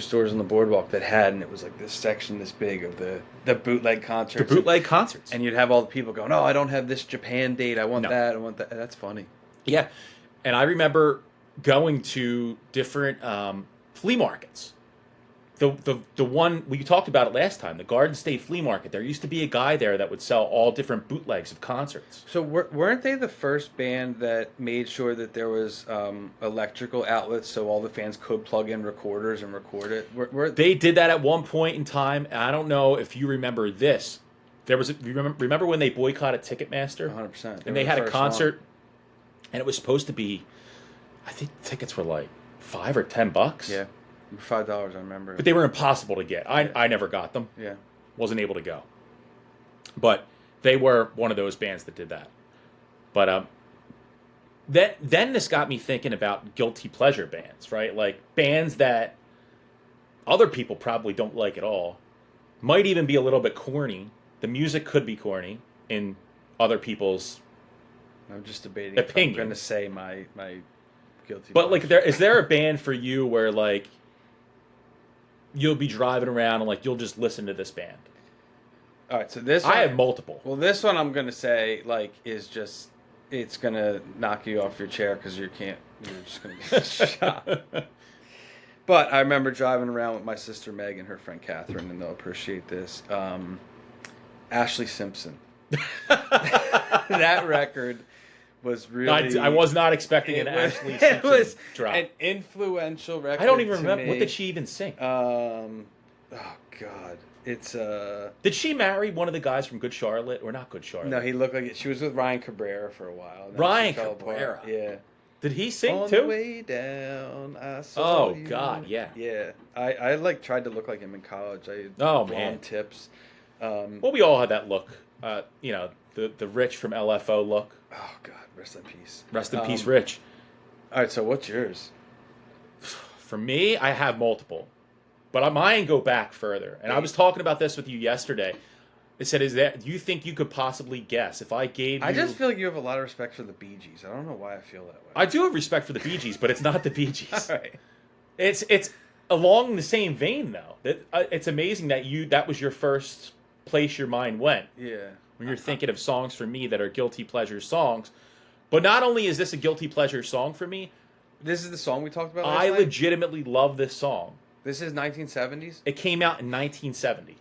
stores on the boardwalk that had, and it was like this section this big of the bootleg The concerts. bootleg concerts. And you'd have all the people going, "Oh, I don't have this Japan date. I want No. that. I want that." That's funny. Yeah. And I remember going to different flea markets. The one we talked about it last time, the Garden State Flea Market. There used to be a guy there that would sell all different bootlegs of concerts. So weren't they the first band that made sure that there was electrical outlets so all the fans could plug in recorders and record it? They did that at one point in time. And I don't know if you remember this. There was remember when they boycotted Ticketmaster? 100%. And they had a concert, and it was supposed to be, I think tickets were like $5 or $10. Yeah, $5. I remember. But they were impossible to get. I never got them. Yeah. Wasn't able to go. But they were one of those bands that did that. But then this got me thinking about guilty pleasure bands, right? Like bands that other people probably don't like at all. Might even be a little bit corny. The music could be corny in other people's I'm just debating opinion. if I'm going to say my guilty But pleasure. like, is there a band for you where like you'll be driving around and like you'll just listen to this band? All right, so this one, I have multiple. Well, this one I'm going to say like is just it's going to knock you off your chair because you're just going to get shot. But I remember driving around with my sister Meg and her friend Catherine, and they'll appreciate this. Ashley Simpson. That record was really. I was not expecting an Ashley Simpson It was drop. an influential record. I don't even to remember. me. What did she even sing? Oh God, it's Did she marry one of the guys from Good Charlotte or not Good Charlotte? No, he looked like it. She was with Ryan Cabrera for a while. Then Ryan she fell apart. Cabrera. Yeah. Did he sing On too? the way down, I saw Oh you. God, yeah. Yeah, I like tried to look like him in college. I had Oh, blonde man. tips. Well, we all had that look. You know, the Rich from LFO look. Oh God, rest in peace. Rest in peace, Rich. All right, so what's yours? For me, I have multiple, but mine go back further. And I was talking about this with you yesterday. I said, do you think you could possibly guess if I gave you... I just feel like you have a lot of respect for the Bee Gees. I don't know why I feel that way. I do have respect for the Bee Gees, but it's not the Bee Gees. All right. It's along the same vein, though. It's amazing that was your first place your mind went. Yeah. When you're thinking of songs for me that are guilty pleasure songs. But not only is this a guilty pleasure song for me... This is the song we talked about last I night? legitimately love this song. This is 1970s? It came out in 1970.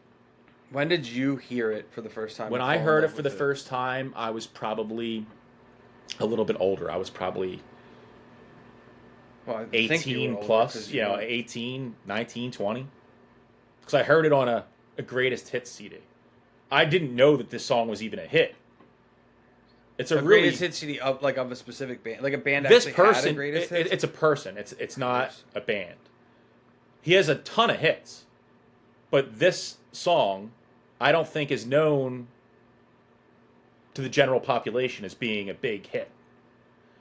When did you hear it for the first time? When I heard it for the first time, I was probably a little bit older. I was probably Well, I think you 18 were older plus, 'cause you know, 18, 19, 20. Because I heard it on a greatest hits CD. I didn't know that this song was even a hit. It's a really greatest hit CD of a specific band, like a band. this actually had a person. greatest hits? It's a person. It's not a band. He has a ton of hits, but this song, I don't think is known to the general population as being a big hit.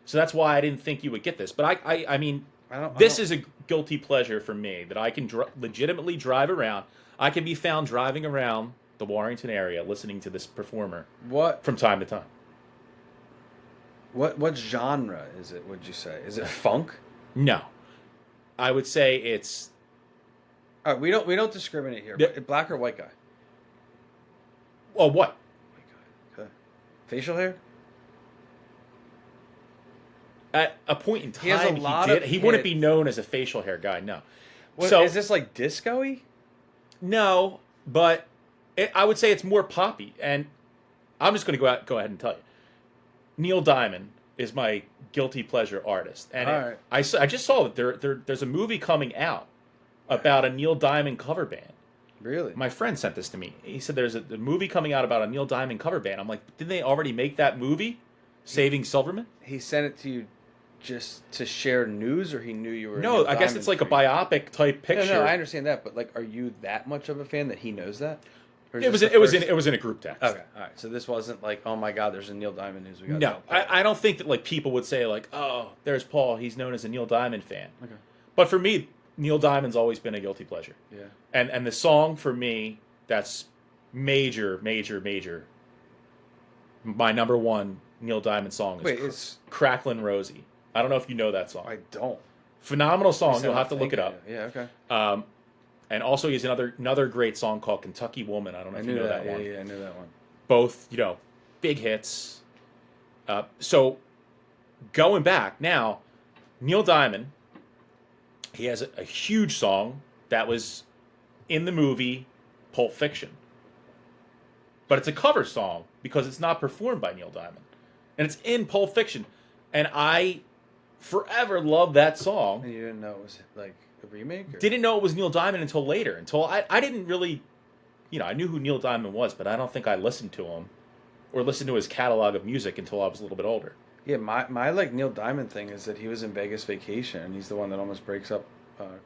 So that's why I didn't think you would get this. But I mean, this is a guilty pleasure for me that I can legitimately drive around. I can be found driving around the Warrington area listening to this performer from time to time. What genre is it? Would you say is it funk? No, I would say it's. All right, we don't discriminate here. Yeah. But black or white guy? Oh, what? White guy. Okay. Facial hair? At a point in time, He has a lot of he wouldn't be hits. known as a facial hair guy. No. What, So is this like disco-y? no, but I would say it's more poppy. And I'm just going to go ahead and tell you, Neil Diamond is my guilty pleasure artist. And All right. I just saw that there's a movie coming out about a Neil Diamond cover band. Really? My friend sent this to me. He said there's a movie coming out about a Neil Diamond cover band. I'm like, didn't they already make that movie, Saving Silverman? He sent it to you just to share news, or he knew you were? No, I guess it's like a biopic type picture. No, I understand that, but like, are you that much of a fan that he knows that? Or is It was this it the was first- in a group text. Okay, all right. So this wasn't like, oh my God, there's a Neil Diamond news. We got No, I don't think that like people would say like, oh, there's Paul. He's known as a Neil Diamond fan. Okay. But for me, Neil Diamond's always been a guilty pleasure. Yeah. And the song for me that's major. My number one Neil Diamond song is Wait, it's Cracklin' Rosie. I don't know if you know that song. I don't. Phenomenal song. At least I You'll don't have to look think it I up. do. Yeah. Okay. And also he has another great song called Kentucky Woman. I don't know if you know that one. Yeah, I knew that one. Both, big hits. So going back now, Neil Diamond, he has a huge song that was in the movie Pulp Fiction. But it's a cover song because it's not performed by Neil Diamond. And it's in Pulp Fiction. And I forever loved that song. And you didn't know it was like a remake? Or? Didn't know it was Neil Diamond until later. Until I didn't really, I knew who Neil Diamond was, but I don't think I listened to him or listened to his catalog of music until I was a little bit older. Yeah, my like Neil Diamond thing is that he was in Vegas Vacation, and he's the one that almost breaks up.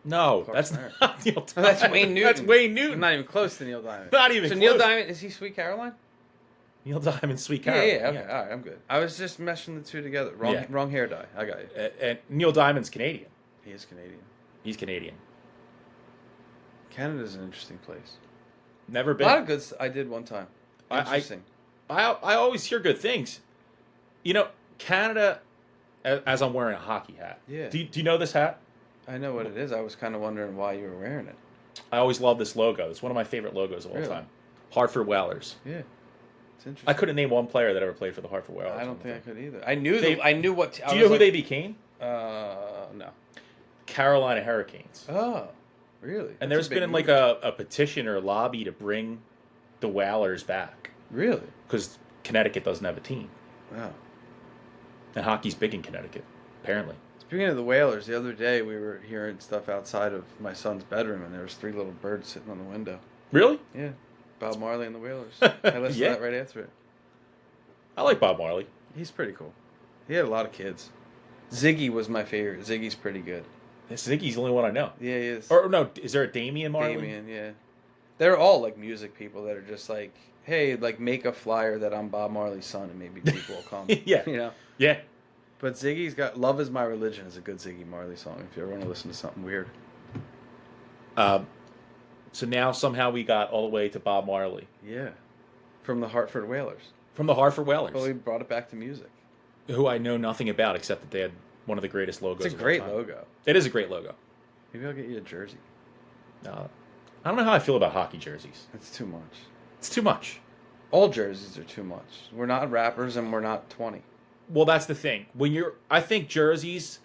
No, Clark's that's marriage. not Neil Diamond. That's Wayne Newton. That's Wayne Newton. I'm not even close to Neil Diamond. Not even so close. Neil Diamond, is he Sweet Caroline? Neil Diamond, Sweet Caroline. Yeah, okay, all right, I'm good. I was just meshing the two together. Wrong hair dye. I got you. And Neil Diamond's Canadian. He is Canadian. He's Canadian. Canada's an interesting place. Never A been. lot of good. I did one time. Interesting. I always hear good things. Canada, as I'm wearing a hockey hat. Yeah. Do you know this hat? I know what it is. I was kind of wondering why you were wearing it. I always love this logo. It's one of my favorite logos of all Really? time. Hartford Whalers. Yeah. It's interesting. I couldn't name one player that ever played for the Hartford Whalers. I don't think I could either. I knew what. Do you know who they became? No. Carolina Hurricanes. Oh, really? And That's there's been like a petition or lobby to bring the Whalers back Really? because Connecticut doesn't have a team. Wow. And hockey's big in Connecticut, apparently. Speaking of the Whalers, the other day we were hearing stuff outside of my son's bedroom, and there was 3 little birds sitting on the window. Really? Yeah. Bob Marley and the Whalers. I listened Yeah. to that right after it. I like Bob Marley. He's pretty cool. He had a lot of kids. Ziggy was my favorite. Ziggy's pretty good. Ziggy's the only one I know. Yeah, he is. Or no, is there a Damian Marley? Damien, yeah. They're all like music people that are just like, hey, like make a flyer that I'm Bob Marley's son, and maybe people will come. Yeah. You know? Yeah. But Ziggy's got Love Is My Religion is a good Ziggy Marley song if you ever want to listen to something weird. So now somehow we got all the way to Bob Marley. Yeah. From the Hartford Whalers. From the Hartford Whalers. Well, we brought it back to music. Who I know nothing about except that they had one of the greatest logos It's a of all great time. logo. It is a great logo. Maybe I'll get you a jersey. I don't know how I feel about hockey jerseys. It's too much. It's too much. All jerseys are too much. We're not rappers and we're not 20. Well, that's the thing. I think jerseys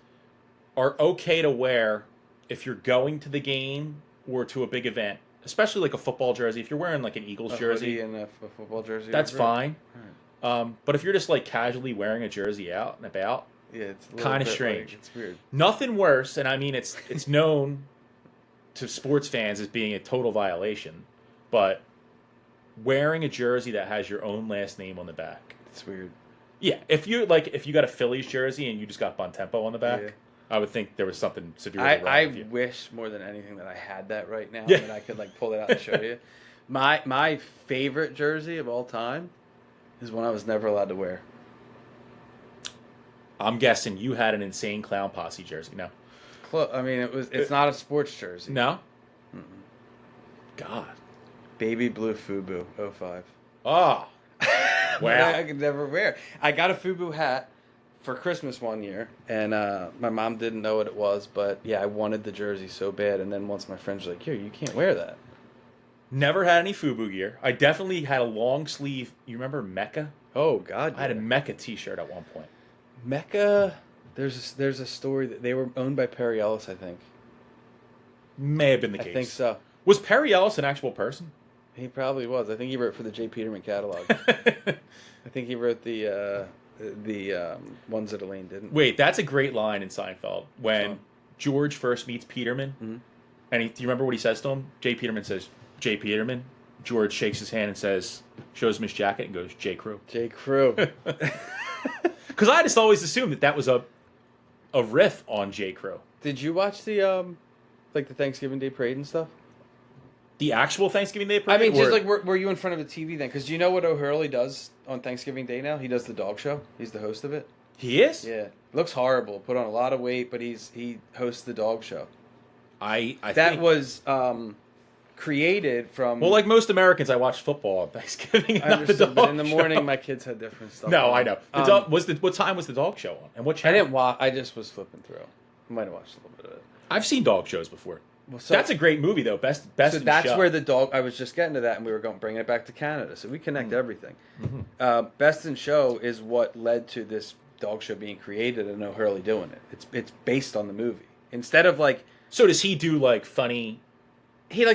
are okay to wear if you're going to the game or to a big event, especially like a football jersey. If you're wearing like an Eagles jersey, and a football jersey. that's fine. Right. But if you're just like casually wearing a jersey out and about, Yeah, it's kind of strange. Like, it's weird. Nothing worse, and I mean it's known to sports fans as being a total violation, but wearing a jersey that has your own last name on the back. It's weird. Yeah, if you got a Phillies jersey and you just got Bontempo on the back, Yeah. I would think there was something severely wrong I with you. wish more than anything that I had that right now Yeah. and I could like pull it out and show you. My favorite jersey of all time is one I was never allowed to wear. I'm guessing you had an Insane Clown Posse jersey. No. I mean, it's not a sports jersey. No? Mm-mm. God. Baby blue FUBU 05. Oh. Wow. I could never wear. I got a FUBU hat for Christmas one year, and my mom didn't know what it was, but yeah, I wanted the jersey so bad. And then once my friends were like, "Here, you can't wear that." Never had any FUBU gear. I definitely had a long sleeve. You remember Mecca? Oh God, I had a yeah. Mecca T-shirt at one point. Mecca. There's a story that they were owned by Perry Ellis, I think. May have been the case. I think so. Was Perry Ellis an actual person? He probably was. I think he wrote for the J. Peterman catalog. I think he wrote the ones that Elaine didn't. Wait, that's a great line in Seinfeld when Song. George first meets Peterman, Mhm. and do you remember what he says to him? J. Peterman says, "J. Peterman." George shakes his hand and says, shows him his jacket and goes, "J. Crew." J. Crew. Because I just always assumed that was a riff on J. Crew. Did you watch the the Thanksgiving Day parade and stuff? The actual Thanksgiving Day I parade? mean, just or- like were you in front of a TV then? Because do you know what O'Hurley does on Thanksgiving Day now? He does the dog show. He's the host of it. He is? Yeah, looks horrible. Put on a lot of weight, but he hosts the dog show. I That think... was created from. Well, like most Americans, I watch football on Thanksgiving and I not the understood, dog but in the show. morning, my kids had different stuff. No, on. I know. What time was the dog show on? And what I channel? didn't watch. I just was flipping through. I might have watched a little bit of it. I've seen dog shows before. Well, so That's a great movie though. Best so in that's show. where the dog. I was just getting to that, and we were going bringing it back to Canada. So we connect everything. Best in Show is what led to this dog show being created, and O'Hurley doing it. It's based on the movie instead of like. So does he do like funny? He's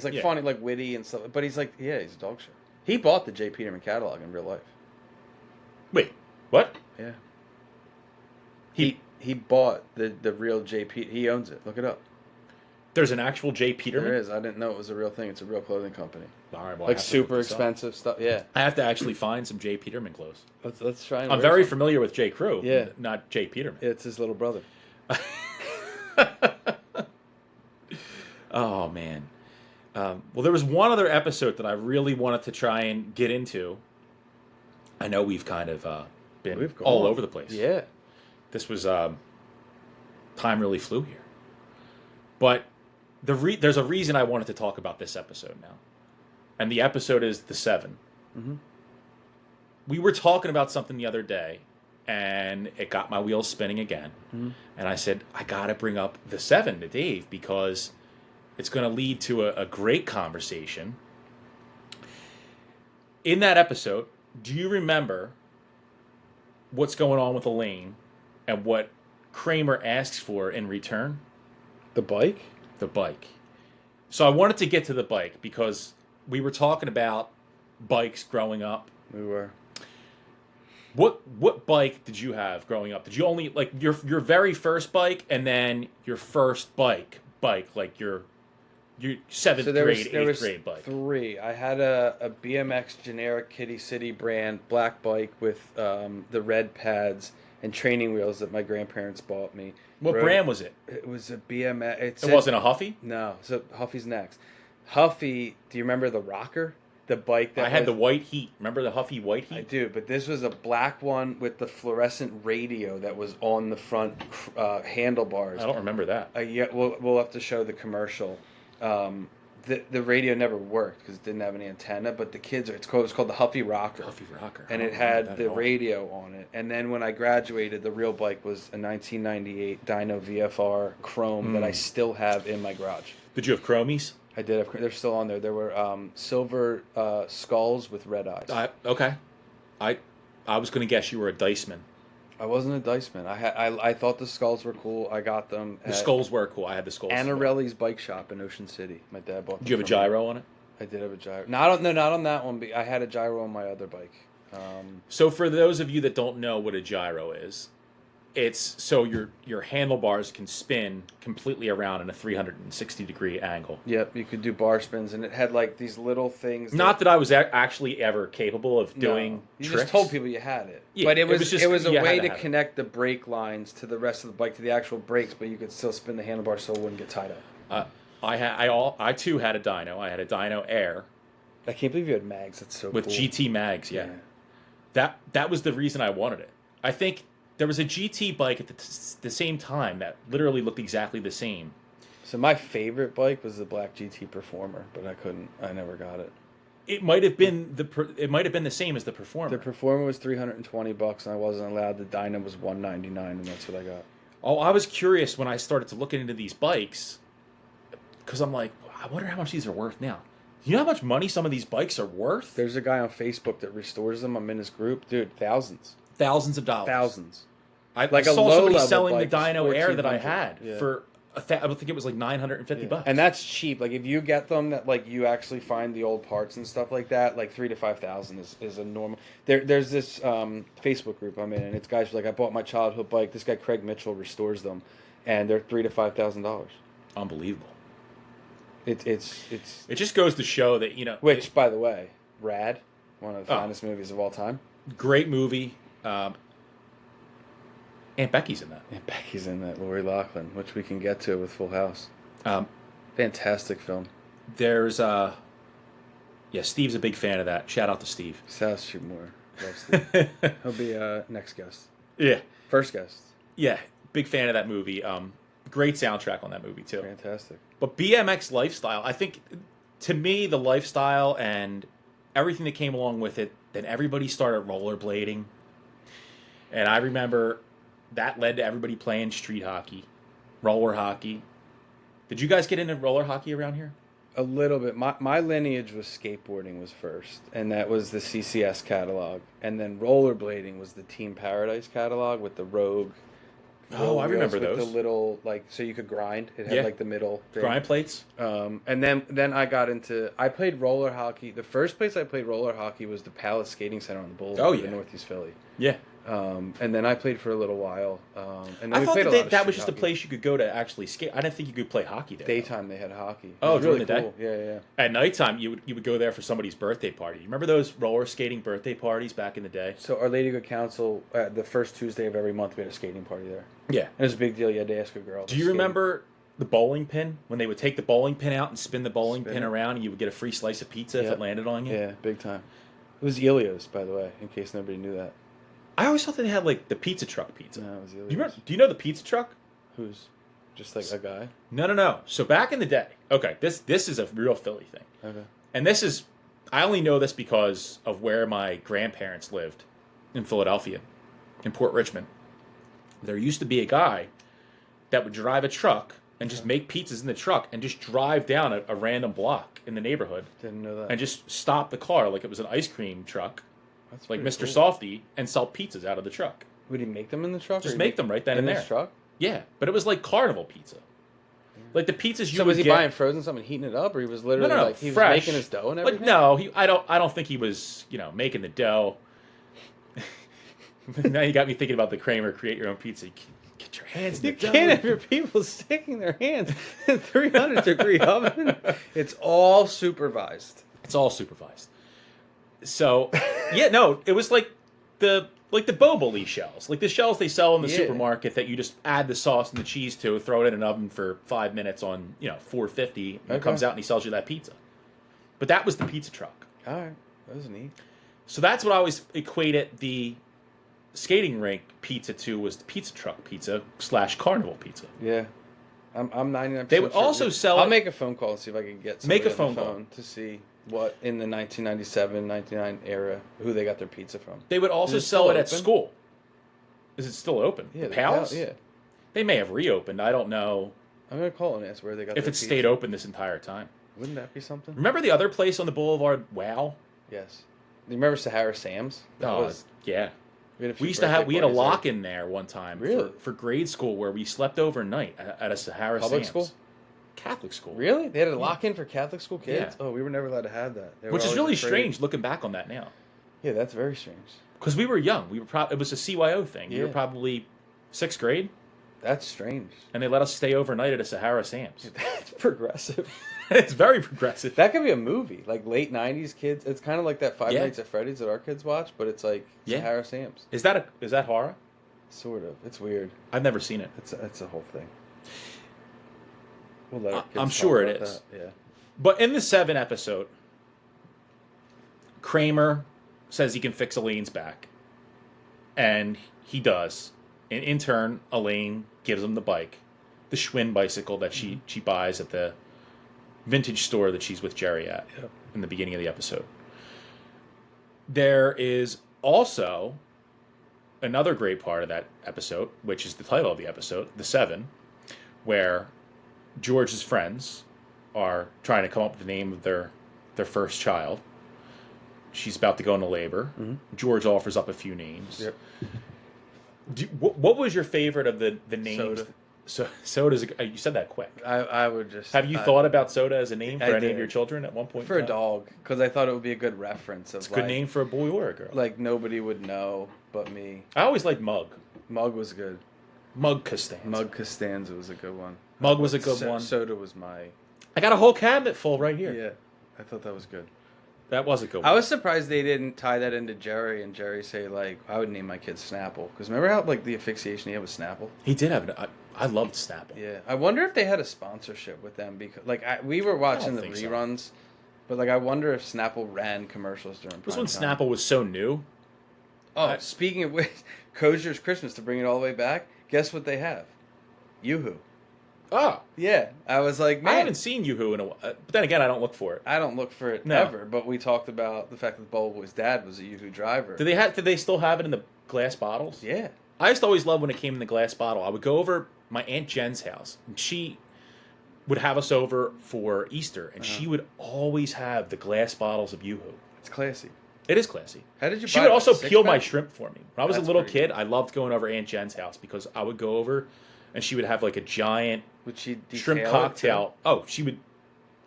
like funny, like witty and stuff. But he's like, he's a dog show. He bought the J. Peterman catalog in real life. Wait, what? Yeah. He bought the real J. He owns it. Look it up. There's an actual J. Peterman? There is. I didn't know it was a real thing. It's a real clothing company. All right, well, like super expensive stuff. Yeah. I have to actually find some J. Peterman clothes. Let's try. And I'm very familiar with J. Crew. Yeah. Not J. Peterman. It's his little brother. Oh man. Well, there was one other episode that I really wanted to try and get into. I know we've kind of been all over the place. Yeah. This was time really flew here. But there's a reason I wanted to talk about this episode now. And the episode is The Seven. Mm-hmm. We were talking about something the other day, and it got my wheels spinning again. Mm-hmm. And I said, I got to bring up The Seven to Dave because it's going to lead to a great conversation. In that episode, do you remember what's going on with Elaine and what Kramer asks for in return? The bike? The bike. So I wanted to get to the bike because we were talking about bikes growing up. We were. What bike did you have growing up? Did you only like your very first bike and then your first bike like your seventh grade, eighth grade bike? Three. I had a BMX generic Kitty City brand black bike with the red pads and training wheels that my grandparents bought me. What brand was it? It was a BMX. It wasn't a Huffy? No. So Huffy's next. Huffy, do you remember the rocker? The bike that I had the White Heat. Remember the Huffy White Heat? I do, but this was a black one with the fluorescent radio that was on the front handlebars. I don't remember that. Yeah, we'll have to show the commercial. The radio never worked because it didn't have any antenna, but it was called the Huffy Rocker. Huffy Rocker. And it had the radio on it. And then when I graduated, the real bike was a 1998 Dyno VFR Chrome that I still have in my garage. Did you have chromies? I did have. They're still on there. There were silver skulls with red eyes. Okay. I was going to guess you were a Diceman. I wasn't a Diceman. I thought the skulls were cool. I got them. The skulls were cool. I had the skulls. Anarelli's bike shop in Ocean City. My dad bought them. Did you have a gyro on it? I did have a gyro. Not on that one. But I had a gyro on my other bike. So for those of you that don't know what a gyro is, it's so your handlebars can spin completely around in a 360-degree angle. Yep, you could do bar spins, and it had like these little things. Not that I was actually ever capable of doing you tricks. just told people you had it. Yeah, but it was a way to have connect the brake lines to the rest of the bike, to the actual brakes, but you could still spin the handlebars so it wouldn't get tied up. I too had a dyno. I had a dyno Air. I can't believe you had mags. That's so with cool. GT mags. Yeah. That was the reason I wanted it. I think there was a GT bike at the same time that literally looked exactly the same. So my favorite bike was the black GT Performer, but I never got it. It might have been the same as the Performer. The Performer was $320, and I wasn't allowed. The Dyna was $199, and that's what I got. Oh, I was curious when I started to look into these bikes, because I'm like, I wonder how much these are worth now. You know how much money some of these bikes are worth? There's a guy on Facebook that restores them. I'm in his group, dude. Thousands of dollars. Thousands. I Like saw a somebody low-level selling the bike dyno is Air that I $1,400. had Yeah. for I think it was like $950. And that's cheap. Like if you get them that like you actually find the old parts and stuff like that, like $3,000 to $5,000 is a normal. There's this Facebook group I'm in, and it's guys like, I bought my childhood bike. This guy Craig Mitchell restores them, and they're $3,000 to $5,000. Unbelievable. It just goes to show that, you know. Which, by the way, Rad, one of the finest movies of all time. Great movie. Aunt Becky's in that. Aunt Becky's in that. Lori Loughlin, which we can get to with Full House. Fantastic film. There's Steve's a big fan of that. Shout out to Steve. South Shootmore. Love Steve. He'll be next guest. Yeah. First guest. Yeah, big fan of that movie. Great soundtrack on that movie too. Fantastic. But BMX lifestyle, I think, to me, the lifestyle and everything that came along with it, then everybody started rollerblading. And I remember that led to everybody playing street hockey, roller hockey. Did you guys get into roller hockey around here? A little bit. My lineage was skateboarding was first, and that was the CCS catalog, and then rollerblading was the Team Paradise catalog with the Rogue. Oh, I remember with those. the little so you could grind. It had like the middle thing. Grind plates. And then I got into. I played roller hockey. The first place I played roller hockey was the Palace Skating Center on the Boulevard in Northeast Philly. Yeah. And then I played for a little while. And then I we thought played that was just hockey. a place you could go to actually skate. I didn't think you could play hockey there. Daytime they had hockey. Oh, it was during really the day? Yeah. At nighttime, you would go there for somebody's birthday party. You remember those roller skating birthday parties back in the day? So Our Lady Good Council, the first Tuesday of every month, we had a skating party there. Yeah. It was a big deal. You had to ask a girl. Do you remember the bowling pin? When they would take the bowling pin out and spin the bowling pin around, and you would get a free slice of pizza if it landed on you? Yeah, big time. It was Elio's, by the way, in case nobody knew that. I always thought they had like the pizza truck pizza. No, it was Elio's. Do you know the pizza truck? Who's? Just like a guy? No. So back in the day, okay, this is a real Philly thing. Okay. And this is, I only know this because of where my grandparents lived in Philadelphia, in Port Richmond. There used to be a guy that would drive a truck and just make pizzas in the truck and just drive down a random block in the neighborhood. Didn't know that. And just stop the car like it was an ice cream truck, That's like pretty Mr. cool. Softy, and sell pizzas out of the truck. Would he make them in the truck? Just make them right then and in there. this truck? Yeah, but it was like carnival pizza. Like the pizzas you So would was he get... buying frozen something, heating it up, or he was literally No, like he fresh. was making his dough and everything? Like no, I don't think he was, making the dough. Now you got me thinking about the Kramer create your own pizza. Get your hands in the You dough. can't have your people sticking their hands in 300-degree oven. It's all supervised. It's all supervised. So, yeah, no, it was like the Boboli shells, like the shells they sell in the supermarket that you just add the sauce and the cheese to, throw it in an oven for 5 minutes on 450, and it comes out and he sells you that pizza. But that was the pizza truck. All right, that was neat. So that's what I always equated the skating rink pizza to, was the pizza truck pizza / carnival pizza. Yeah, I'm 99%. They would sure. also sell. I'll make a phone call and see if I can get Make a somebody on phone the call to see what in the 1997, 99 era who they got their pizza from. They would also Is it sell still it at open? school. Is it still open? Yeah, the Palace? Yeah, They may have reopened. I don't know I'm gonna call and ask where they got. if their it pizza. stayed open this entire time. Wouldn't that be something? Remember the other place on the boulevard? Wow. Yes. You remember Sahara Sam's? Yeah. We We used to have. We had a parties there. lock in there one time. Really? For grade school where we slept overnight at a Sahara Public Sam's. school? Catholic school. Really? They had a lock in for Catholic school kids? Yeah. Oh, we were never allowed to have that. They were Which is always really afraid. strange looking back on that now. Yeah, that's very strange. Because we were young. We were it was a CYO thing. We were Yeah. probably 6th grade, That's strange. and they let us stay overnight at a Sahara Sam's. That's progressive. It's very progressive. That could be a movie, like late '90s kids. It's kind of like that Five Yeah. Nights at Freddy's that our kids watch, but it's like Yeah. Sahara Sam's. Is that horror? Sort of. It's weird. I've never seen it. It's a whole thing. We'll let our kids I'm talk sure it about is. that. Yeah. But in the 7 episode, Kramer says he can fix Elaine's back. And he does. And in turn, Elaine gives him the bike. The Schwinn bicycle that she buys at the vintage store that she's with Jerry at in the beginning of the episode. There is also another great part of that episode, which is the title of the episode, The 7, where George's friends are trying to come up with the name of their first child. She's about to go into labor. Mm-hmm. George offers up a few names. Yep. What was your favorite of the names? Soda. So Soda's. You said that quick. I would just. Have you thought about Soda as a name for I any of did. your children at one point? for in a time? dog? Because I thought it would be a good reference of It's a good name for a boy or a girl. like nobody would know but me. I always liked Mug. Mug was good. Mug Costanza. Mug Costanza was a good one. Mug was a good one. Soda was my. I got a whole cabinet full right here. Yeah, I thought that was good. That was a good one. I was surprised they didn't tie that into Jerry and Jerry say like I would name my kid Snapple because remember how like the asphyxiation he had with Snapple. He did have it. I loved Snapple. Yeah, I wonder if they had a sponsorship with them because like we were watching the think so. reruns, but like I wonder if Snapple ran commercials during. It was prime when time. Snapple was so new. Oh, speaking of which, Kosher's Christmas to bring it all the way back. Guess what they have? Yoo-hoo. Oh, Yeah, I was like, I man, haven't seen Yoo-Hoo in a while. But then again, I don't look for it. I don't look for it No. ever. But we talked about the fact that Bubble Boy's dad was a Yoo-hoo driver. Did they still have it in the glass bottles? Yeah. I used to always love when it came in the glass bottle. I would go over my Aunt Jen's house, and she would have us over for Easter, and she would always have the glass bottles of Yoo-Hoo. It's classy. It is classy. How did you She buy would it? also A peel my six-pack? shrimp for me. When I was a That's little pretty kid, good. I loved going over Aunt Jen's house because I would go over, and she would have like a giant Would she shrimp detail it, cocktail. Oh, she would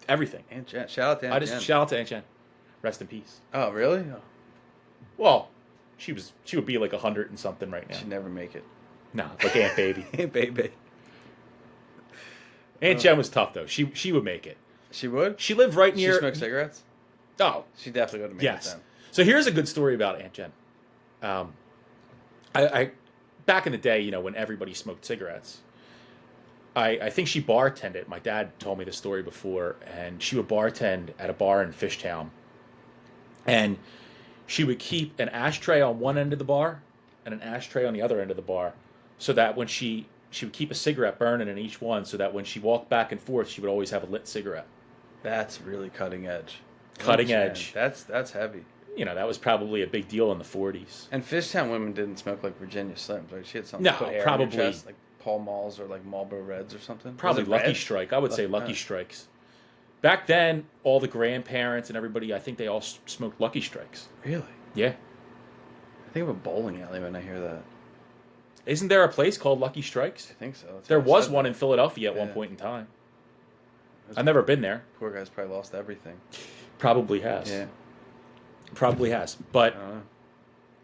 everything. too? Aunt Jen. Shout out to Aunt I just Jen. shout out to Aunt Jen. Rest in peace. Oh, really? Oh, Well, she would be like 100 and something right now. she'd never make it. No, like Aunt Baby. Hey, baby. Aunt Jen was tough though. She would make it. She would? She lived right She near. smoked cigarettes? Oh, She definitely would have made yes. it then. So here's a good story about Aunt Jen. I back in the day, you know, when everybody smoked cigarettes, I think she bartended. My dad told me the story before, and she would bartend at a bar in Fishtown, and she would keep an ashtray on one end of the bar and an ashtray on the other end of the bar, so that when she would keep a cigarette burning in each one, so that when she walked back and forth, she would always have a lit cigarette. That's really cutting edge. Cutting Aunt edge. Jen, That's heavy. You know, that was probably a big deal in the 40s. And Fishtown women didn't smoke like Virginia Slims, right? She had something No, to put air in her probably- chest, like Pall Malls or like Marlboro Reds or something. Probably Was it Lucky red? Strike. I would say Lucky Lucky- Strikes. Back then, all the grandparents and everybody, I think they all smoked Lucky Strikes. Really? Yeah. I think of a bowling alley when I hear that. Isn't there a place called Lucky Strikes? I think so. That's There why I was said one that. in Philadelphia at one Yeah. point in time. Those I've never been there. Poor guy's probably lost everything. Probably has. Yeah. Probably has. I But don't know.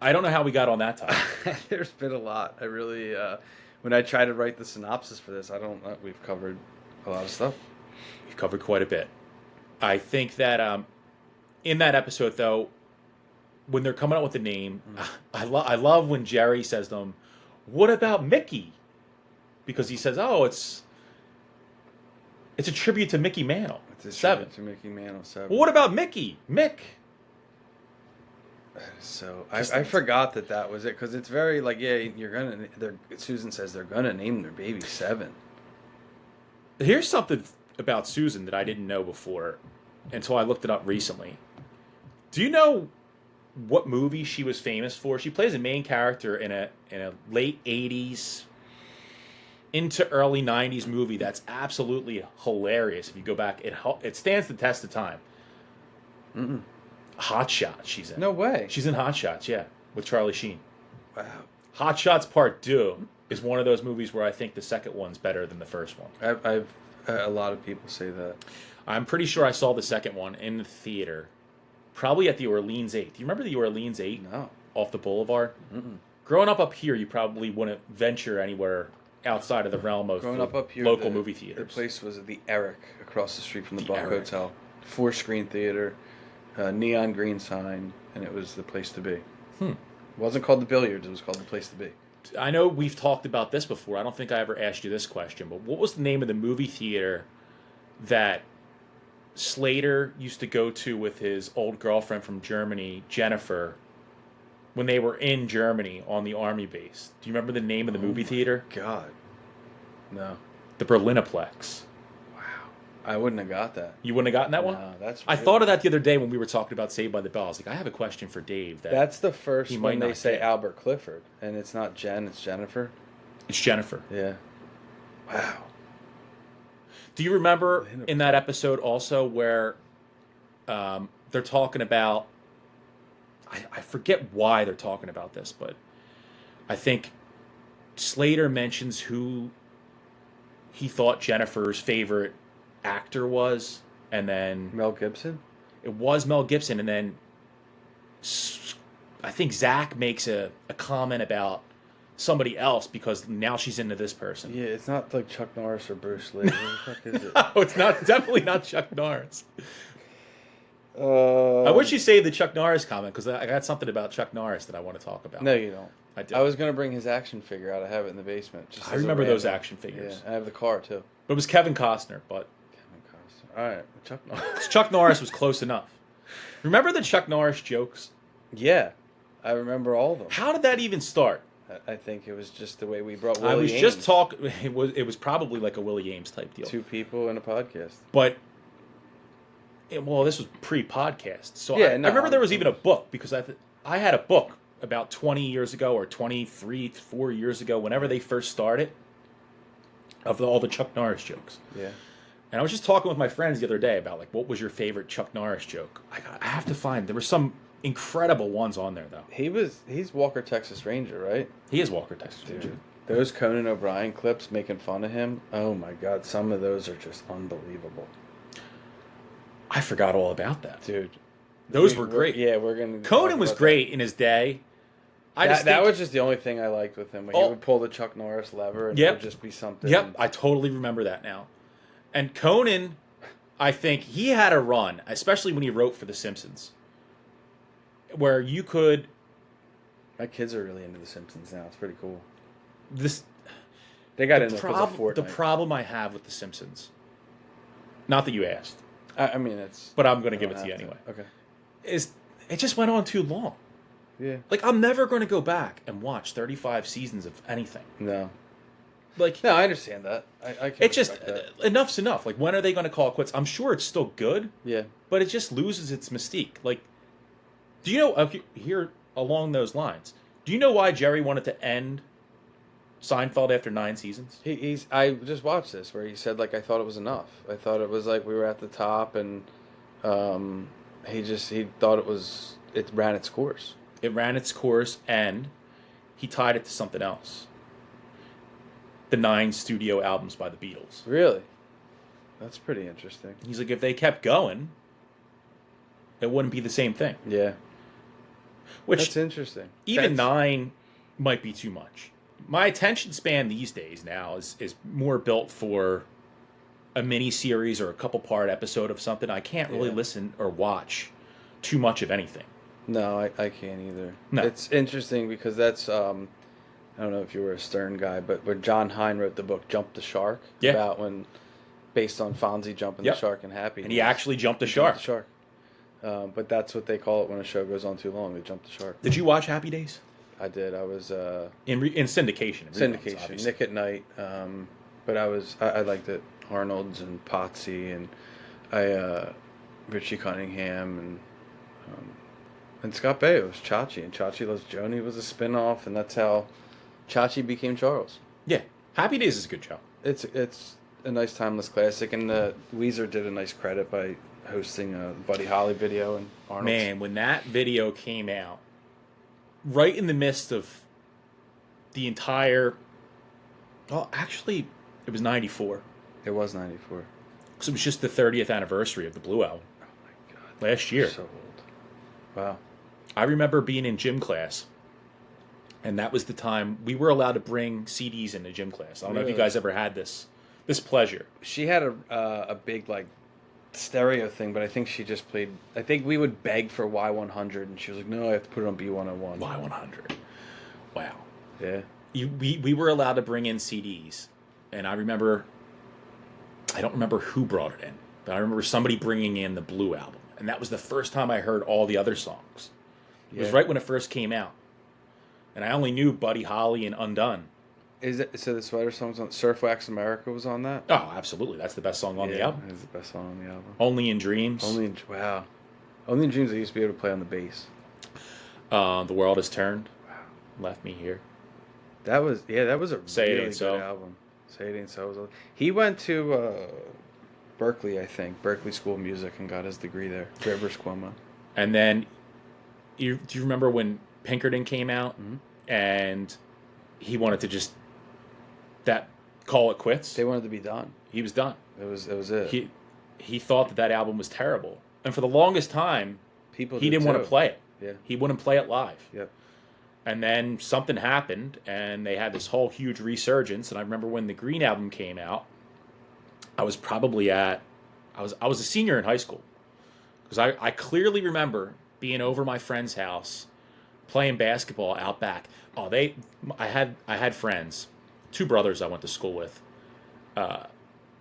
I don't know how we got on that topic. There's been a lot. I really, when I try to write the synopsis for this, we've covered a lot of stuff. We've covered quite a bit. I think that in that episode, though, when they're coming up with the name, I love when Jerry says to them, "What about Mickey?" Because he says, "Oh, it's a tribute to Mickey Mantle." It's a 7. tribute to Mickey Mantle 7. Well, what about Mickey? Mick. So Just I like- forgot that was it because it's very like Susan says they're gonna name their baby 7. Here's something about Susan that I didn't know before until I looked it up recently. Do you know what movie she was famous for? She plays a main character in a late 80s into early 90s movie that's absolutely hilarious. If you go back, it stands the test of time. Mm-mm. Hot Shots she's in. No way. She's in Hot Shots, yeah, with Charlie Sheen. Wow. Hot Shots Part 2 is one of those movies where I think the second one's better than the first one. I've a lot of people say that. I'm pretty sure I saw the second one in the theater, probably at the Orleans 8. Do you remember the Orleans 8 No. off the boulevard? Mm-mm. Growing up here, you probably wouldn't venture anywhere outside of the realm of Growing up here, local the- movie The theaters. place was the Eric across the street from the The Buck Eric. Hotel. 4-screen theater, neon green sign, and it was the place to be. It wasn't called the Billiards. It was called the place to be. I know we've talked about this before. I don't think I ever asked you this question, but what was the name of the movie theater that Slater used to go to with his old girlfriend from Germany, Jennifer, when they were in Germany on the army base? Do you remember the name of the movie theater? God. No. The Berlinaplex. Wow. I wouldn't have got that. You wouldn't have gotten that one? No, that's. I really- thought of that the other day when we were talking about Saved by the Bell. I was like, I have a question for Dave. That's the first He might when they not say get. Albert Clifford, and it's not Jen, it's Jennifer. It's Jennifer. Yeah. Wow. Do you remember Berlinaplex. in that episode also where they're talking about, I forget why they're talking about this, but I think Slater mentions who he thought Jennifer's favorite actor was, and then Mel Gibson. it was Mel Gibson, and then I think Zach makes a comment about somebody else because now she's into this person. Yeah, it's not like Chuck Norris or Bruce Lee. Who the fuck is it? Oh, it's not definitely not Chuck Norris. I I wish you saved the Chuck Norris comment because I got something about Chuck Norris that I want to talk about. No, you don't. I do. I was gonna bring his action figure out. I have it in the basement. Just I as a remember those random- action figures. Yeah, I have the car too. But it was Kevin Costner, but Kevin Costner. All right, Chuck Norris. Chuck Norris was close enough. Remember the Chuck Norris jokes? Yeah, I remember all of them. How did that even start? I think it was just the way we brought. Willie I was Ames. just talking. It was probably like a Willie Ames type deal. 2 people in a podcast. But well, this was pre-podcast, so Yeah, I no, remember there was even a book because I had a book about 20 years ago or 4 years ago, whenever they first started, of all the Chuck Norris jokes. Yeah. And I was just talking with my friends the other day about, like, what was your favorite Chuck Norris joke? I have to find. There were some incredible ones on there, though. He's Walker Texas Ranger, right? He is Walker Texas Ranger. Dude, those Conan O'Brien clips making fun of him. Oh my God, some of those are just unbelievable. I forgot all about that. Dude. Those were great. Yeah, we're going to... Conan was great in his day. That was just the only thing I liked with him. When he would pull the Chuck Norris lever and it would just be something... Yep, I totally remember that now. And Conan, I think he had a run, especially when he wrote for The Simpsons, where you could... My kids are really into The Simpsons now. It's pretty cool. They got into Fortnite. The problem I have with The Simpsons, not that you asked, I mean, it's... But I'm going to give it to you anyway. Okay. Is it just went on too long. Yeah. Like, I'm never going to go back and watch 35 seasons of anything. No. Like, no, I understand that. I can it's just, enough's enough. Like, when are they going to call it quits? I'm sure it's still good. Yeah. But it just loses its mystique. Like, do you know, here along those lines, do you know why Jerry wanted to end Seinfeld after 9 seasons? I just watched this where he said, like, I thought it was enough. I thought it was like we were at the top, and he thought it ran its course. It ran its course, and he tied it to something else. The 9 studio albums by the Beatles. Really? That's pretty interesting. He's like, if they kept going, it wouldn't be the same thing. Yeah. Which, that's interesting. Even 9 might be too much. My attention span these days now is more built for a mini series or a couple part episode of something. I can't really listen or watch too much of anything. No, I can't either. No. It's interesting because that's I don't know if you were a Stern guy, but when John Hine wrote the book Jump the Shark, about when, based on Fonzie jumping the shark and Happy. And he actually jumped the shark. But that's what they call it when a show goes on too long. They jump the shark. Did you watch Happy Days? I did. I was in syndication. Syndication, Nick at Night. But I liked it. Arnold's and Potsy and Richie Cunningham and Scott Baio. It was Chachi, and Chachi Loves Joni was a spinoff, and that's how Chachi became Charles. Yeah, Happy Days is a good show. It's a nice timeless classic, and Weezer did a nice credit by hosting a Buddy Holly video and Arnold's. Man, when that video came out, right in the midst of the entire... Well, actually, it was 94. It was 94. So it was just the 30th anniversary of the Blue Album. Oh, my God. Last year. So old. Wow. I remember being in gym class, and that was the time we were allowed to bring CDs into gym class. I don't know if you guys ever had this pleasure. She had a big, like, stereo thing, but I think she just played... I think we would beg for Y100, and she was like, no, I have to put it on B101. Y100. Wow. Yeah. We were allowed to bring in CDs, and I remember... I don't remember who brought it in, but I remember somebody bringing in the Blue Album, and that was the first time I heard all the other songs. It was right when it first came out, and I only knew Buddy Holly and Undone. Is it so? The Sweater Songs on Surf Wax America was on that? Oh, absolutely! That's the best song on the album. It's the best song on the album. Only in Dreams. Only in Dreams. I used to be able to play on the bass. The World Has Turned. Wow. Left Me Here. That was a Say really It Ain't So. good album. Say It Ain't So. He went to Berkeley, I think, Berkeley School of Music, and got his degree there. Rivers Cuomo. And then, do you remember when Pinkerton came out, and he wanted to just call it quits? They wanted to be done. He was done. It was it. He thought that album was terrible, and for the longest time, he didn't want to play it. Yeah. He wouldn't play it live. Yep. And then something happened, and they had this whole huge resurgence. And I remember when the Green Album came out, I was probably I was a senior in high school, because I clearly remember being over my friend's house, playing basketball out back. Oh, I had friends, 2 brothers I went to school with,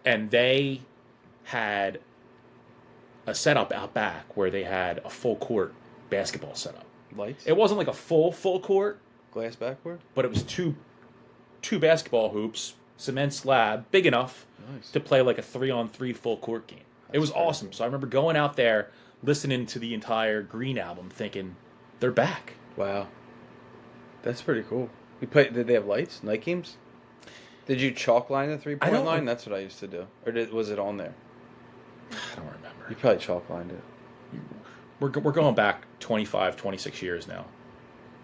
and they had a setup out back where they had a full court basketball setup. Lights? It wasn't like a full court. Glass backboard? But it was two basketball hoops, cement slab, big enough to play like a 3-on-3 full court game. It was awesome. So I remember going out there, listening to the entire Green Album, thinking, they're back. Wow. That's pretty cool. Did they have lights? Night games? Did you chalk line the 3-point line? That's what I used to do. Or was it on there? I don't remember. You probably chalk lined it. We're going back 25, 26 years now.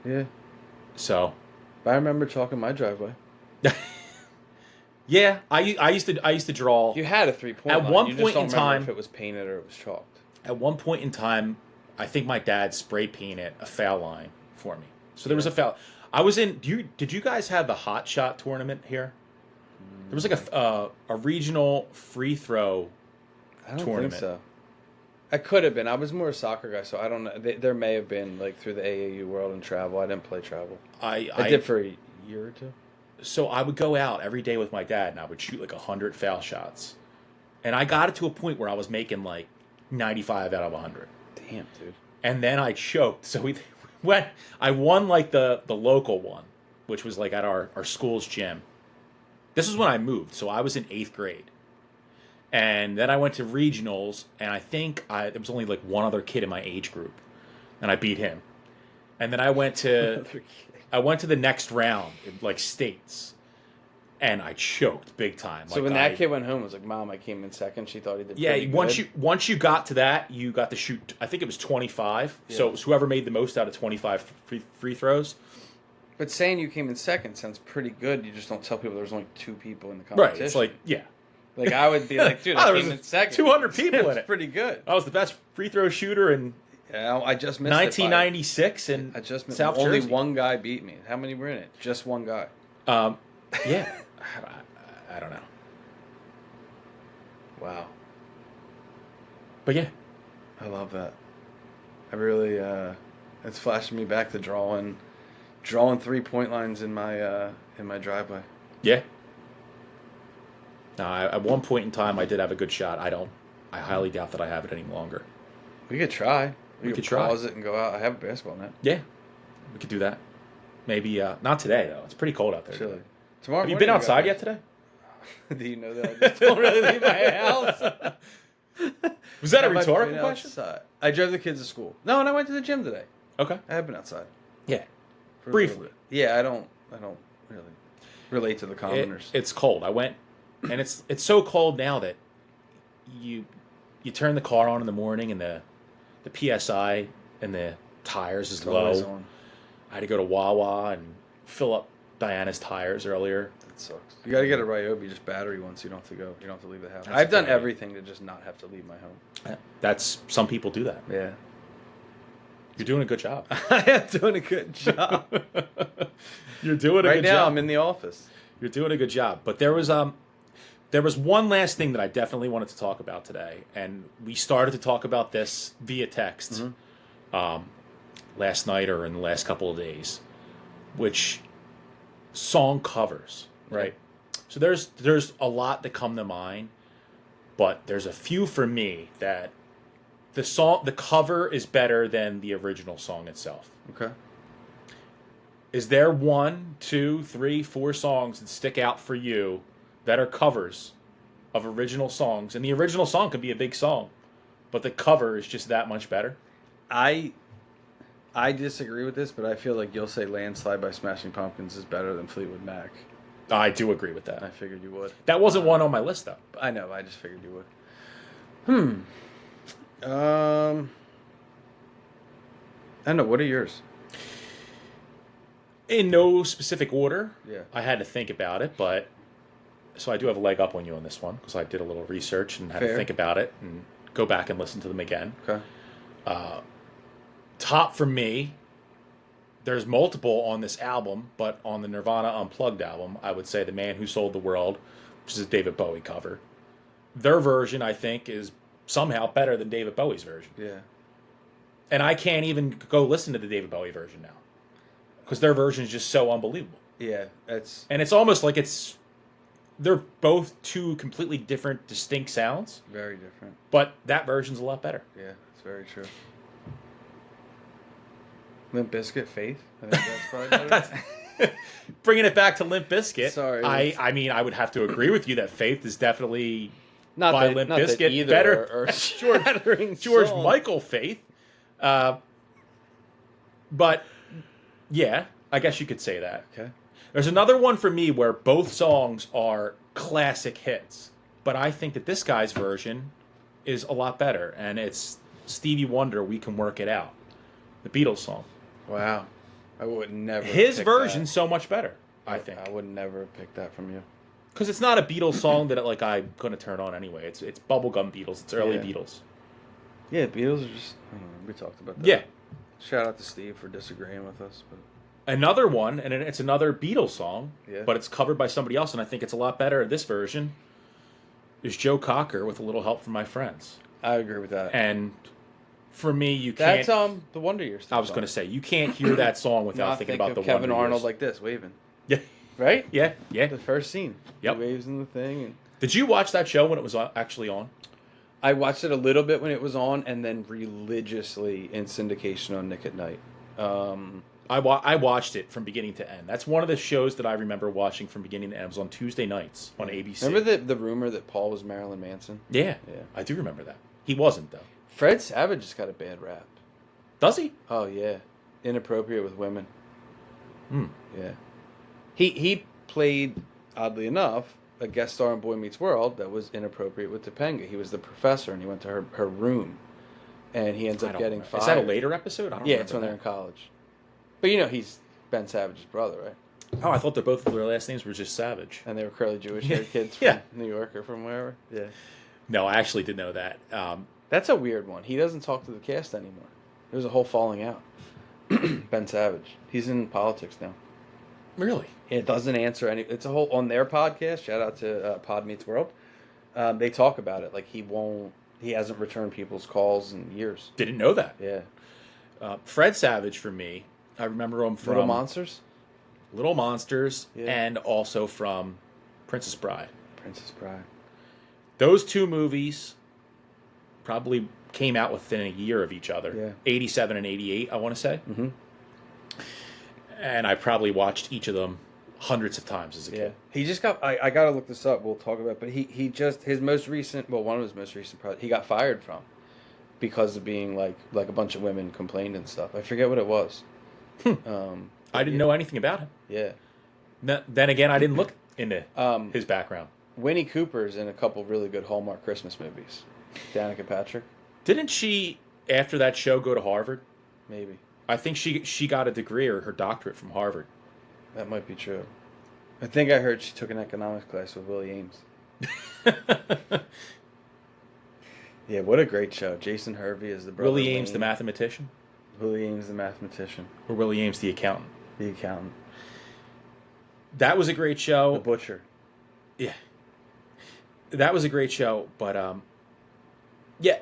Yeah. So. But I remember chalking my driveway. Yeah, I used to draw. You had a 3-point at line. one You point just don't in remember time. if it was painted or it was chalked. At one point in time, I think my dad spray painted a foul line for me. So there was a foul. I was in. Did you guys have the hot shot tournament here? There was like a regional free throw I don't tournament. think so. I could have been. I was more a soccer guy, so I don't know. There may have been like through the AAU world and travel. I didn't play travel. I did for a year or two. So I would go out every day with my dad, and I would shoot like 100 foul shots, and I got it to a point where I was making like 95 out of 100. Damn, dude. And then I choked. So we went. I won like the local one, which was like at our school's gym. This was when I moved, so I was in 8th grade. And then I went to regionals, and I think there was only like one other kid in my age group, and I beat him. And then I went to the next round in like states, and I choked big time. So when that kid went home, it was like, "Mom, I came in second." She thought he did. Yeah, pretty once you got to that, you got to shoot. I think it was 25. Yeah. So it was whoever made the most out of 25 free throws. But saying you came in second sounds pretty good. You just don't tell people there's only 2 people in the competition. Right. It's like, yeah. Like I would be like, dude, Oh, I there came was in second. 200 people in it. Pretty good. I was the best free throw shooter in Yeah, I just missed 1996 in I just missed South only Jersey. one guy beat me. How many were in it? Just one guy. Yeah. I don't know. Wow. But yeah. I love that. I really it's flashing me back to drawing 3-point lines in my driveway. Yeah. No, at one point in time, I did have a good shot. I highly doubt that I have it any longer. We could try. We could try. Pause it and go out. I have a basketball net. Yeah. We could do that. Maybe, not today, though. It's pretty cold out there. Chilly. Tomorrow Have you morning been we outside got- yet today? Do you know that I just don't really leave my house? Was that a Have I rhetorical been question? outside? I drove the kids to school. No, and I went to the gym today. Okay. I have been outside. Yeah. For a Briefly. little bit. Yeah, I don't really relate to the commoners. It's cold. I went, and it's so cold now that you turn the car on in the morning and the PSI and the tires is always low. on. I had to go to Wawa and fill up Diana's tires earlier. That sucks. You got to get a Ryobi, just battery one, so you don't have to go. You don't have to leave the house. That's I've a done good idea. everything to just not have to leave my home. That's some people do that. Yeah. You're doing a good job. I am doing a good job. You're doing a Right good now, job. I'm in the office. You're doing a good job. But there was one last thing that I definitely wanted to talk about today, and we started to talk about this via text last night or in the last couple of days, which song covers, right? So there's a lot that come to mind, but there's a few for me that the cover is better than the original song itself. Okay. Is there 1, 2, 3, 4 songs that stick out for you that are covers of original songs? And the original song could be a big song, but the cover is just that much better. I disagree with this, but I feel like you'll say Landslide by Smashing Pumpkins is better than Fleetwood Mac. I do agree with that. I figured you would. That wasn't one on my list, though. I know, I just figured you would. I don't know, what are yours? In no specific order. Yeah. I had to think about it, but so I do have a leg up on you on this one because I did a little research and had to Fair. think about it and go back and listen to them again. Okay. Top for me, there's multiple on this album, but on the Nirvana Unplugged album, I would say The Man Who Sold the World, which is a David Bowie cover. Their version, I think, is somehow better than David Bowie's version. Yeah. And I can't even go listen to the David Bowie version now because their version is just so unbelievable. Yeah, it's And it's almost like they're both two completely different, distinct sounds, very different. but that version's a lot better. Yeah, it's very true. Limp Bizkit, Faith. I think that's probably better. Bringing it back to Limp Bizkit, Sorry. I mean, I would have to agree with you that Faith is definitely Not by that, Limp not that Bizkit either better. Or George Michael Faith. But yeah, I guess you could say that. Okay. There's another one for me where both songs are classic hits, but I think that this guy's version is a lot better, and it's Stevie Wonder, "We Can Work It Out," the Beatles song. Wow. I would never His pick version's that. so much better, I think. I would never pick that from you. Because it's not a Beatles song that like I'm going to turn on anyway. It's bubblegum Beatles. It's early Yeah. Beatles. Yeah, Beatles are just... I don't know, we talked about that. Yeah. Shout out to Steve for disagreeing with us. But Another one, and it's another Beatles song, Yeah. but it's covered by somebody else, and I think it's a lot better. This version is Joe Cocker with a little help from my friends. I agree with that. And for me, you can't... That's the Wonder Years. I was going to say, you can't hear that song without Not thinking think about of the Kevin Wonder Arnold Years. like this, waving. Yeah. Right? Yeah, yeah. The first scene. Yep. He waves in the thing. And Did you watch that show when it was actually on? I watched it a little bit when it was on, and then religiously in syndication on Nick at Night. I watched it from beginning to end. That's one of the shows that I remember watching from beginning to end. It was on Tuesday nights on ABC. Remember the rumor that Paul was Marilyn Manson? Yeah, Yeah. I do remember that. He wasn't, though. Fred Savage has got a bad rap. Does he? Oh, yeah. Inappropriate with women. Hmm. Yeah. He played, oddly enough, a guest star in Boy Meets World that was inappropriate with Topanga. He was the professor, and he went to her room, and he ends I up don't getting remember. fired. Is that a later episode? I don't Yeah, remember it's when that. they're in college. But you know, he's Ben Savage's brother, right? Oh, I thought their last names were just Savage. And they were curly Jewish-haired kids from Yeah. New York or from wherever. Yeah. No, I actually did know that. That's a weird one. He doesn't talk to the cast anymore. There's a whole falling out. Ben Savage. He's in politics now. Really? It doesn't answer any. It's a whole on their podcast. Shout out to Pod Meets World. They talk about it like he won't. He hasn't returned people's calls in years. Didn't know that. Yeah. Fred Savage for me. I remember him from Little Monsters. Little Monsters, Yeah. and also from Princess Bride. Princess Bride. Those two movies probably came out within a year of each other. Yeah. 87 and 88, I want to say. Mm-hmm. And I probably watched each of them hundreds of times as a Yeah. kid. He just got. I gotta look this up. We'll talk about. It, but he just his most recent. Well, one of his most recent projects. He got fired from because of being like a bunch of women complained and stuff. I forget what it was. I didn't know anything about him. Yeah. Then again, I didn't look into Um, his background. Winnie Cooper's in a couple really good Hallmark Christmas movies. Danica Patrick, Didn't she, after that show, go to Harvard? maybe. I think she got a degree or her doctorate from Harvard. That might be true. I think I heard she took an economics class with Willie Ames. Yeah, what a great show. Jason Hervey is the brother. Willie Ames, Lane. the mathematician? Willie Ames, the mathematician. Or Willie Ames, the accountant? The accountant. That was a great The show. butcher. Yeah. That was a great show, but yeah,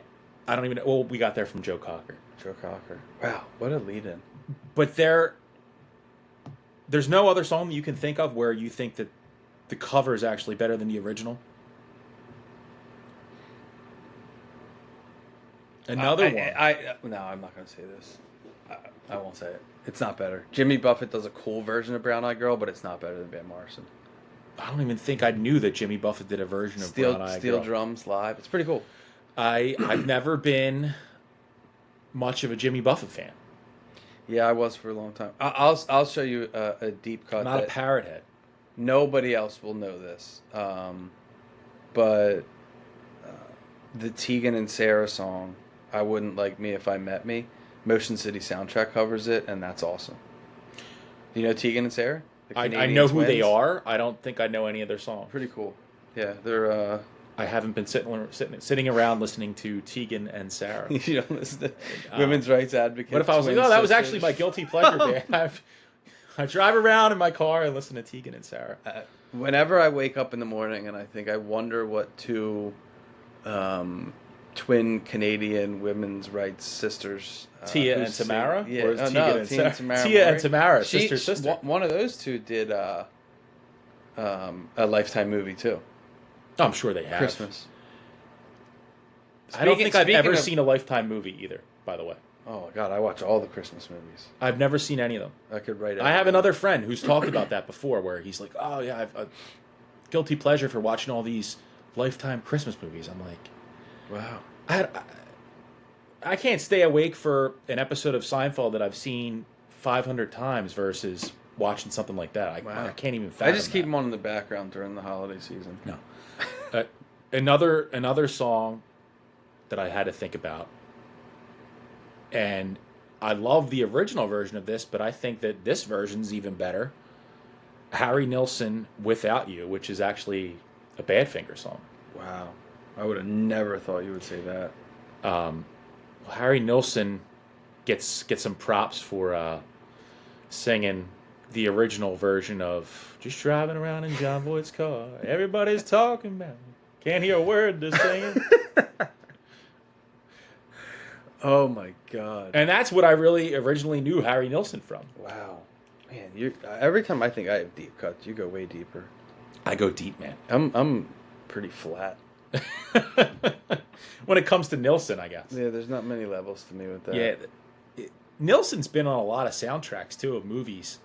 I don't even know. Well, we got there from Joe Cocker. Joe Cocker. Wow, what a lead-in. But there's no other song that you can think of where you think that the cover is actually better than the original. Another one. No, I'm not going to say this. I won't say it. It's not better. Jimmy Buffett does a cool version of Brown Eyed Girl, but it's not better than Van Morrison. I don't even think I knew that Jimmy Buffett did a version of Brown Eyed Steel Girl. drums live. It's pretty cool. I've never been much of a Jimmy Buffett fan. Yeah, I was for a long time. I'll show you a deep cut. I'm not a that parrot head. nobody else will know this, but the Tegan and Sarah song, "I Wouldn't Like Me If I Met Me," Motion City Soundtrack covers it, and that's awesome. Do you know Tegan and Sarah? The I Canadian know who they twins? are. I don't think I know any of their songs. Pretty cool. Yeah, they're. I haven't been sitting around listening to Tegan and Sarah. You don't listen to women's rights advocates. What if I was like, twin oh, that was sisters. actually my guilty pleasure band? I drive around in my car and listen to Tegan and Sarah. Whenever I wake up in the morning and I think, I wonder what two twin Canadian women's rights sisters, Tia who and Tamara? sing- Yeah, Or is oh, Tegan no, and Tia and Sarah? Tamara. Tia and Murray. Tamara, She- sister. One of those two did a Lifetime movie too. I'm sure they have. Christmas. I don't think I've Speaking ever of- seen a Lifetime movie either, by the way. Oh my God, I watch all the Christmas movies. I've never seen any of them. I could write. I have another friend who's talked about that before, where he's like, oh, yeah, I've a guilty pleasure for watching all these Lifetime Christmas movies. I'm like, Wow. I can't stay awake for an episode of Seinfeld that I've seen 500 times versus watching something like that. Wow. I can't even I fathom just keep that. them on in the background during the holiday season. No. Another song that I had to think about. And I love the original version of this, but I think that this version's even better. Harry Nilsson, Without You, which is actually a Badfinger song. Wow. I would have never thought you would say that. Harry Nilsson gets some props for singing the original version of Just Driving Around in John Boyd's Car. Everybody's talking about me. Can't hear a word they're saying. Oh my God. And that's what I really originally knew Harry Nilsson from. Wow. Man, you every time I think I have deep cuts, you go way deeper. I go deep, man. I'm pretty flat. When it comes to Nilsson, I guess. Yeah, there's not many levels to me with that. Yeah, Nilsson's been on a lot of soundtracks too of movies.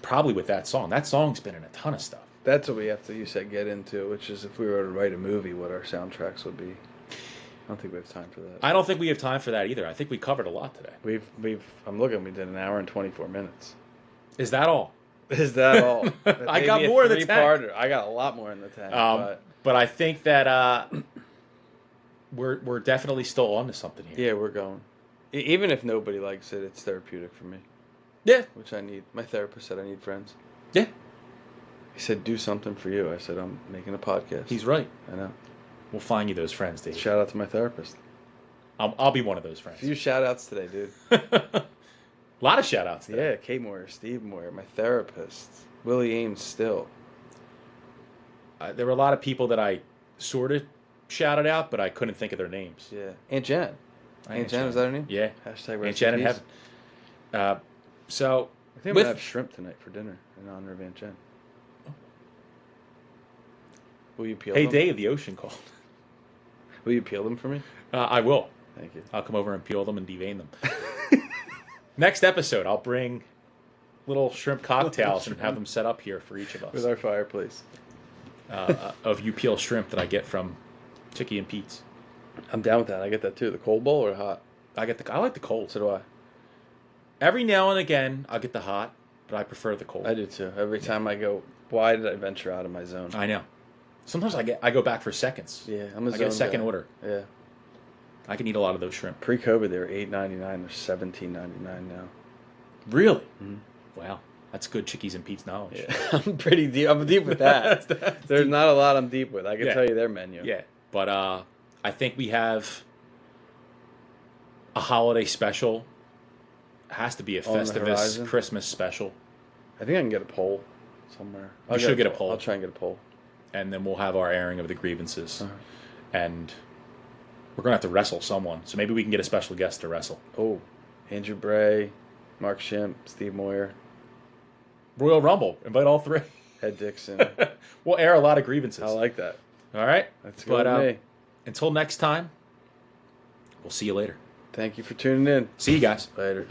Probably with that song. That song's been in a ton of stuff. That's what we have to, you said, get into, which is if we were to write a movie, what our soundtracks would be. I don't think we have time for that. I don't think we have time for that either. I think we covered a lot today. I'm looking, we did an hour and 24 minutes. Is that all? Is that all? I got more in the tank. I got a lot more in the tank. But I think that we're definitely still on to something here. Yeah, we're going. Even if nobody likes it, it's therapeutic for me. Yeah. Which I need. My therapist said I need friends. Yeah. He said, do something for you. I said, I'm making a podcast. He's right. I know. We'll find you those friends, Dave. Shout out to my therapist. I'll be one of those friends. A few shout outs today, dude. A lot of shout outs today. Yeah, Kate Moyer, Steve Moyer, my therapist, Willie Ames still. There were a lot of people that I sort of shouted out, but I couldn't think of their names. Yeah. Aunt Jen. Aunt Jen, is that her name? Yeah. Hashtag Aunt Jen in heaven. So I think I'm going to have shrimp tonight for dinner in honor of Aunt Jen. Will you peel them? Hey, Dave, the ocean called. Will you peel them for me? I will. Thank you. I'll come over and peel them and devein them. Next episode, I'll bring little shrimp cocktails and have them set up here for each of us. With our fireplace. Of you peel shrimp that I get from Chicky and Pete's. I'm down with that. I get that too. The cold bowl or hot? I like the cold. So do I. Every now and again, I'll get the hot, but I prefer the cold. I do too. Every time I go, why did I venture out of my zone? I know. Sometimes I go back for seconds. Yeah, I get a second order. Yeah. I can eat a lot of those shrimp. Pre-COVID, they were $8.99. They're $17.99 now. Really? Mm-hmm. Wow. That's good Chickies and Pete's knowledge. Yeah. I'm pretty deep. I'm deep with that. There's deep. not a lot I'm deep with. I can tell you their menu. Yeah. But I think we have a holiday special. It has to be a Festivus Christmas special. I think I can get a poll somewhere. You should get a poll. I'll try and get a poll. And then we'll have our airing of the grievances. And we're going to have to wrestle someone. So maybe we can get a special guest to wrestle. Oh, Andrew Bray, Mark Shimp, Steve Moyer. Royal Rumble. Invite all three. Ed Dixon. We'll air a lot of grievances. I like that. All right? That's good with me. Until next time, we'll see you later. Thank you for tuning in. See you guys. Later.